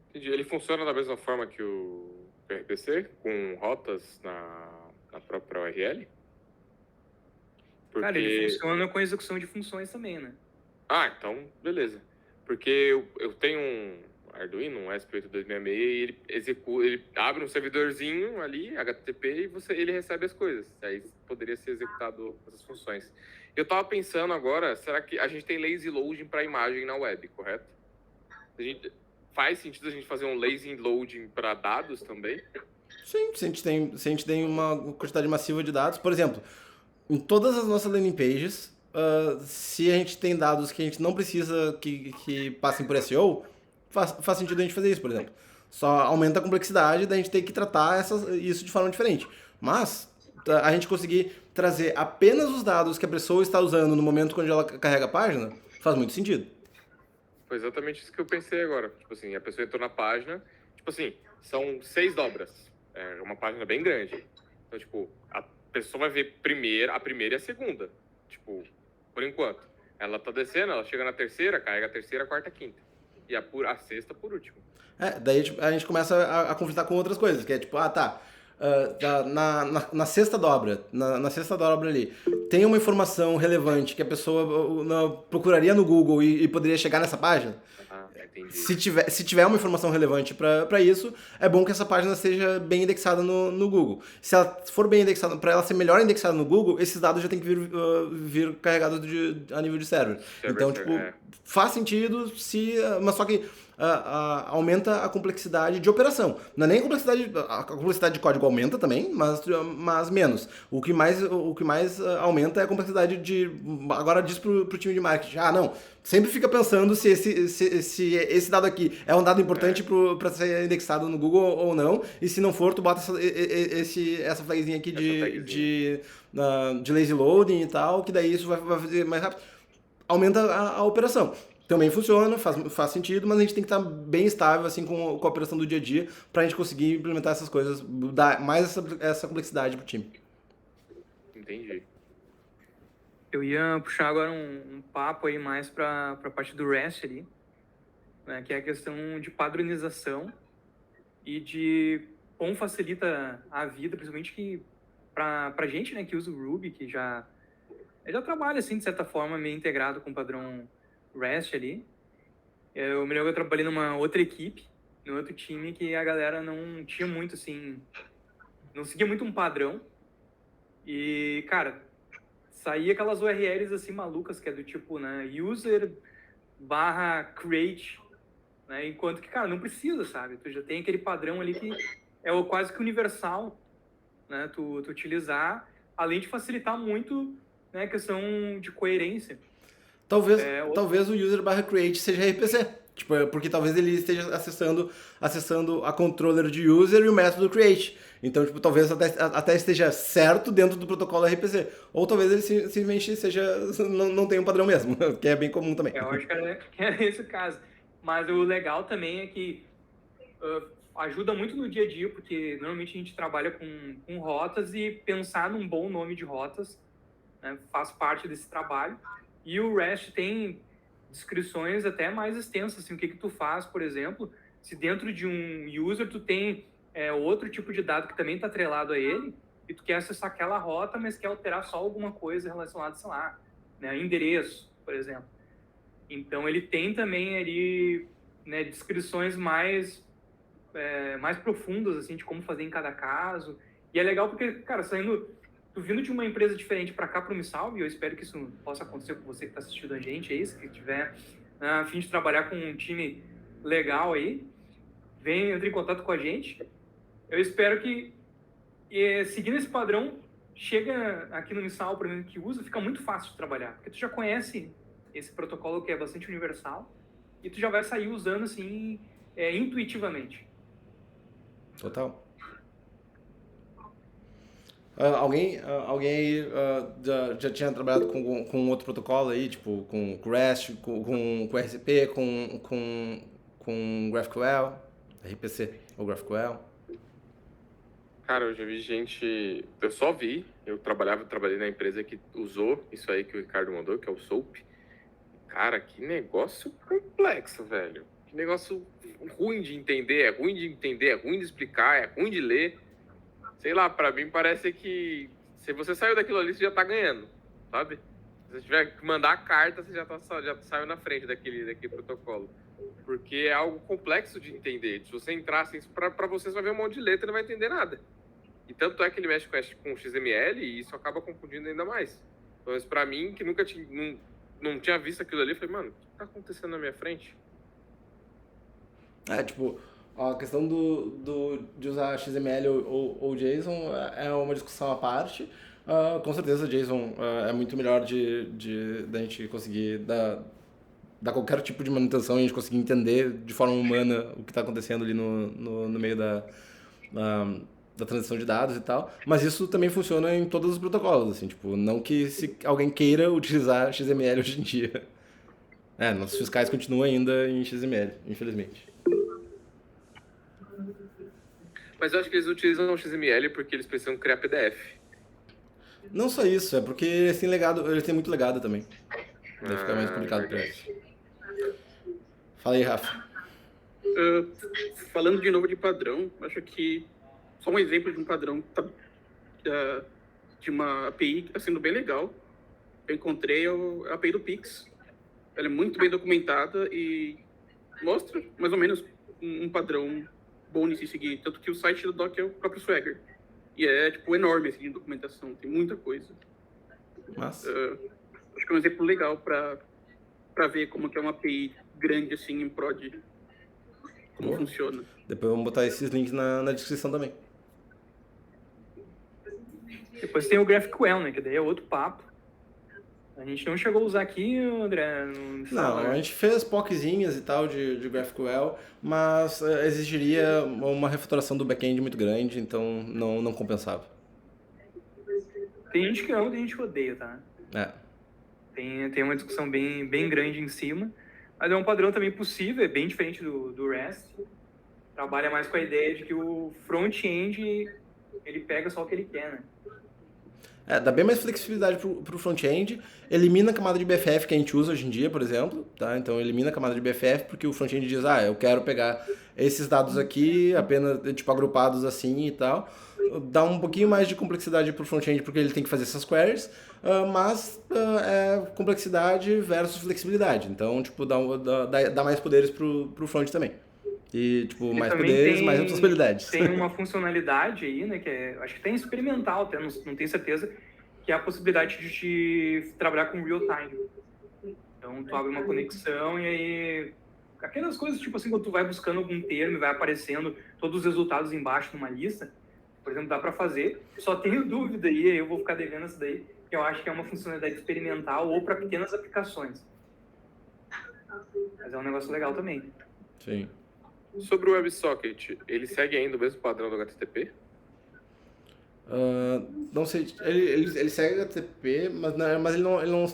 Entendi. Ele funciona da mesma forma que o RPC, com rotas na própria URL? Cara, ele funciona com execução de funções também, né? Ah, então, beleza. Porque eu tenho um Arduino, um ESP8266, e ele abre um servidorzinho ali, HTTP, e ele recebe as coisas. Aí poderia ser executado essas funções. Eu tava pensando agora, será que a gente tem lazy loading para imagem na web, correto? Faz sentido a gente fazer um lazy loading para dados também? Sim, se a gente tem uma quantidade massiva de dados, por exemplo, em todas as nossas landing pages, se a gente tem dados que a gente não precisa que passem por SEO, faz sentido a gente fazer isso, por exemplo. Só aumenta a complexidade da gente ter que tratar isso de forma diferente. Mas a gente conseguir trazer apenas os dados que a pessoa está usando no momento quando ela carrega a página, faz muito sentido. Foi exatamente isso que eu pensei agora. Tipo assim, a pessoa entrou na página, tipo assim, são 6 dobras. É uma página bem grande. Então, tipo, a pessoa vai ver a primeira e a segunda. Tipo, por enquanto. Ela tá descendo, ela chega na terceira, carrega a terceira, a quarta, a quinta. E a sexta por último. Daí a gente começa a conflitar com outras coisas, que é tipo, na sexta dobra, na sexta dobra ali, tem uma informação relevante que a pessoa procuraria no Google e poderia chegar nessa página? Entendi. Se tiver uma informação relevante para isso, é bom que essa página seja bem indexada no Google. Se ela for bem indexada, para ela ser melhor indexada no Google, esses dados já tem que vir carregados a nível de server. Então, faz sentido, mas só que aumenta a complexidade de operação. Não é nem a complexidade de código aumenta também, mas menos. O que mais aumenta é a complexidade de... Agora diz pro time de marketing, não, sempre fica pensando se esse dado aqui é um dado importante para ser indexado no Google ou não, e se não for, tu bota essa flagzinha aqui de lazy loading e tal, que daí isso vai fazer mais rápido. Aumenta a operação. Também funciona, faz sentido, mas a gente tem que estar bem estável assim, com a operação do dia a dia para a gente conseguir implementar essas coisas, dar mais essa complexidade para o time. Entendi. Eu ia puxar agora um papo aí mais para a parte do REST ali, né, que é a questão de padronização e de como facilita a vida, principalmente que para gente, né, que usa o Ruby, que já trabalha assim de certa forma meio integrado com o padrão REST ali. Eu me lembro que eu trabalhei numa outra equipe, num outro time, que a galera não tinha muito assim, não seguia muito um padrão. E, cara, saía aquelas URLs assim malucas, que é do tipo, né, user/create, né, enquanto que, cara, não precisa, sabe? Tu já tem aquele padrão ali que é quase que universal, né, tu utilizar, além de facilitar muito, né, a questão de coerência. Talvez o user/create seja RPC. Tipo, porque talvez ele esteja acessando a controller de user e o método create. Então, tipo, talvez até esteja certo dentro do protocolo RPC. Ou talvez ele simplesmente não tenha um padrão mesmo, que é bem comum também. Eu acho que é esse o caso. Mas o legal também é que ajuda muito no dia a dia, porque normalmente a gente trabalha com rotas e pensar num bom nome de rotas, né, faz parte desse trabalho. E o REST tem descrições até mais extensas, assim, o que tu faz, por exemplo, se dentro de um user tu tem outro tipo de dado que também está atrelado a ele, e tu quer acessar aquela rota, mas quer alterar só alguma coisa relacionada, sei lá, né, endereço, por exemplo. Então ele tem também ali, né, descrições mais profundas, assim, de como fazer em cada caso. E é legal porque, cara, tu vindo de uma empresa diferente para cá, para o Me Salve, eu espero que isso possa acontecer com você que está assistindo a gente aí, se tiver a fim de trabalhar com um time legal aí, entre em contato com a gente. Eu espero que, seguindo esse padrão, chega aqui no Missal, por exemplo, que usa, fica muito fácil de trabalhar, porque tu já conhece esse protocolo que é bastante universal e tu já vai sair usando assim intuitivamente. Total. Alguém aí já tinha trabalhado com outro protocolo aí, tipo com REST, com RCP, com GraphQL, RPC ou GraphQL? Cara, eu já vi gente. Eu só vi, trabalhei na empresa que usou isso aí que o Ricardo mandou, que é o SOAP. Cara, que negócio complexo, velho. Que negócio ruim de entender, é ruim de explicar, é ruim de ler. Sei lá, pra mim parece que se você saiu daquilo ali, você já tá ganhando, sabe? Se você tiver que mandar a carta, você já saiu na frente daquele protocolo. Porque é algo complexo de entender. Se você entrar assim, pra você vai ver um monte de letra e não vai entender nada. E tanto é que ele mexe com XML e isso acaba confundindo ainda mais. Então, isso pra mim, que nunca não tinha visto aquilo ali, eu falei, mano, o que tá acontecendo na minha frente? Tipo, a questão de usar XML ou JSON é uma discussão à parte. Com certeza, JSON é muito melhor da gente conseguir dar qualquer tipo de manutenção e a gente conseguir entender de forma humana o que está acontecendo ali no meio da transição de dados e tal. Mas isso também funciona em todos os protocolos, assim, tipo, não que se alguém queira utilizar XML hoje em dia. Nossos fiscais continuam ainda em XML, infelizmente. Mas eu acho que eles utilizam o XML porque eles precisam criar PDF. Não só isso, é porque eles têm muito legado também. Daí fica mais complicado pra eles. Fala aí, Rafa. Falando de novo de padrão, acho que só um exemplo de um padrão de uma API que está sendo bem legal. Eu encontrei a API do Pix. Ela é muito bem documentada e mostra mais ou menos um padrão bom de se seguir. Tanto que o site do Doc é o próprio Swagger. E é, tipo, enorme, assim, de documentação. Tem muita coisa. Massa. Acho que é um exemplo legal para ver como que é uma API grande, assim, em prod. Como funciona. Depois vamos botar esses links na descrição também. Depois tem o GraphQL, né? Que daí é outro papo. A gente não chegou a usar aqui, André? Não, a gente fez POCzinhas e tal de GraphQL, mas exigiria uma refatoração do back-end muito grande, então não compensava. Tem gente que ama, tem gente que odeia, tá? Tem uma discussão bem grande em cima, mas é um padrão também possível, é bem diferente do REST. Trabalha mais com a ideia de que o front-end, ele pega só o que ele quer, né? Dá bem mais flexibilidade pro front-end, elimina a camada de BFF que a gente usa hoje em dia, por exemplo, tá? Então elimina a camada de BFF porque o front-end diz, eu quero pegar esses dados aqui, apenas, tipo, agrupados assim e tal. Dá um pouquinho mais de complexidade pro front-end porque ele tem que fazer essas queries, mas é complexidade versus flexibilidade. Então, tipo, dá mais poderes pro front também. E, tipo, Ele mais também poderes, mais responsabilidades. Tem uma funcionalidade aí, né, que acho que tem experimental, até não tenho certeza, que é a possibilidade de te trabalhar com real time. Então, tu abre uma conexão e aí... Aquelas coisas, tipo assim, quando tu vai buscando algum termo e vai aparecendo todos os resultados embaixo numa lista, por exemplo, dá para fazer. Só tenho dúvida aí, eu vou ficar devendo isso daí, que eu acho que é uma funcionalidade experimental ou para pequenas aplicações. Mas é um negócio legal também. Sim. Sobre o WebSocket, ele segue ainda o mesmo padrão do HTTP? Não sei, ele segue HTTP,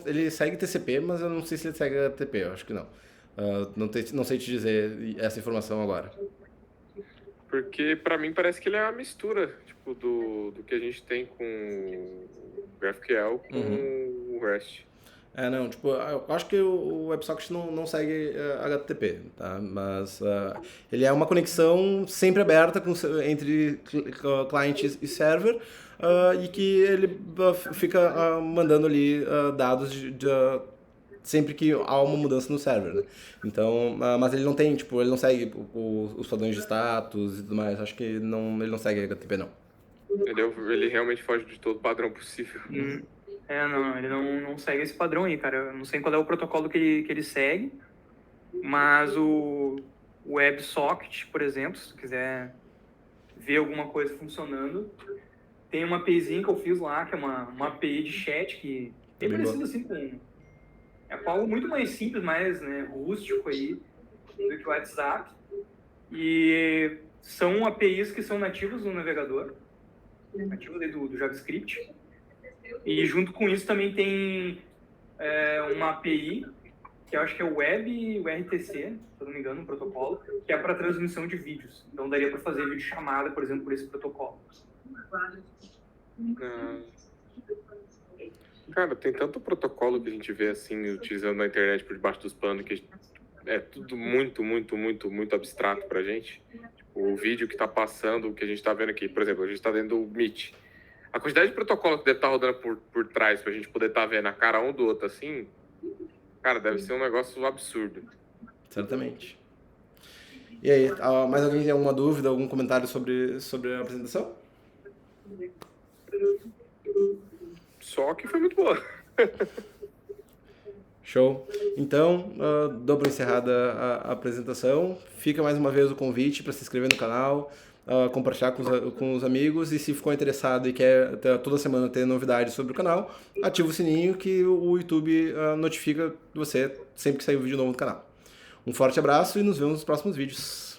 ele segue TCP, mas eu não sei se ele segue HTTP, eu acho que não. Não sei te dizer essa informação agora. Porque pra mim parece que ele é uma mistura, tipo, do que a gente tem com o GraphQL com o REST. Não, tipo, eu acho que o WebSocket não segue HTTP, tá? Mas ele é uma conexão sempre aberta entre cliente e server e que ele fica mandando ali dados sempre que há uma mudança no server, né? Então, mas ele não tem, tipo, ele não segue os padrões de status e tudo mais. Acho que ele não segue HTTP, não. Ele realmente foge de todo padrão possível. Não, ele não segue esse padrão aí, cara. Eu não sei qual é o protocolo que ele segue, mas o WebSocket, por exemplo, se tu quiser ver alguma coisa funcionando, Tem uma APIzinha que eu fiz lá, que é uma API de chat, que é Bem parecido boa. assim com... É algo muito mais simples, mais, né, rústico aí, do que o WhatsApp. E são APIs que são nativos do navegador, nativos aí do JavaScript. E junto com isso também tem uma API, que eu acho que é o Web RTC, se eu não me engano, um protocolo, que é para transmissão de vídeos. Então daria para fazer videochamada, por exemplo, por esse protocolo. Cara, tem tanto protocolo que a gente vê assim, utilizando na internet por debaixo dos panos, que é tudo muito, muito, muito, muito abstrato pra gente. Tipo, o vídeo que tá passando, o que a gente tá vendo aqui, por exemplo, a gente tá dentro do Meet. A quantidade de protocolo que deve estar rodando por trás pra gente poder estar vendo a cara um do outro assim, cara, deve ser um negócio absurdo. Certamente. E aí, mais alguém tem alguma dúvida, algum comentário sobre a apresentação? Só que foi muito boa. Show. Então, dou por encerrada a apresentação. Fica mais uma vez o convite para se inscrever no canal, compartilhar com os amigos, e se ficou interessado e quer toda semana ter novidades sobre o canal, ativa o sininho que o YouTube notifica você sempre que sair um vídeo novo no canal. Um forte abraço e nos vemos nos próximos vídeos.